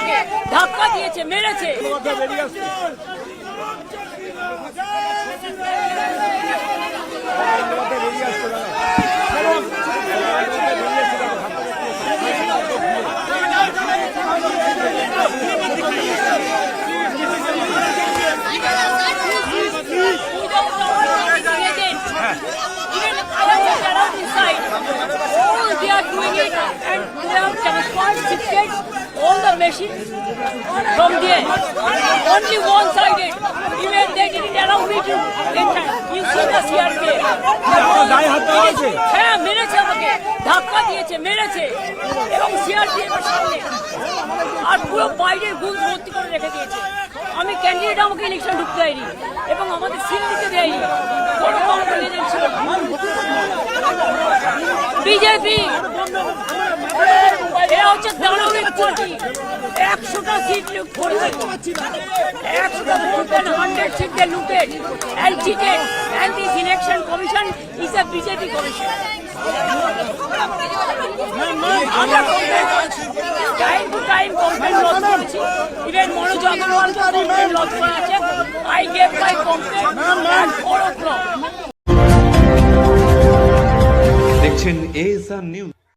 আমাকে ধাক্কা দিয়েছে, মেরেছে। All the machines from there, only one-sided. Even they didn't allow me to enter. You see the CRPF. হ্যাঁ, মেরেছে আমাকে, ধাক্কা দিয়েছে, মেরেছে, এবং CRPF এর সামনে আর পুরো বাইরের গুণ ভর্তি করে রেখে দিয়েছে। আমি ক্যান্ডিডেট, আমাকে ইলেকশন ঢুকতে দেয়নি এবং আমাদের সিল দিতে দেয়নি। কোনো কংগ্রেস এজেন্ট ছিল বিজেপি। এরা হচ্ছে দানবিক পার্টি। 100টা সিট লুট করেছে, 100টা more than 100 seats they looted and cheated, and this election commission is a BJP commission. আমরা time to time complain lodge করেছি, ইভেন মনোজ আগরওয়ালকে কমপ্লেন লজ করা আছে। I gave my complaint at 4 o'clock. দেখছেন ASR news.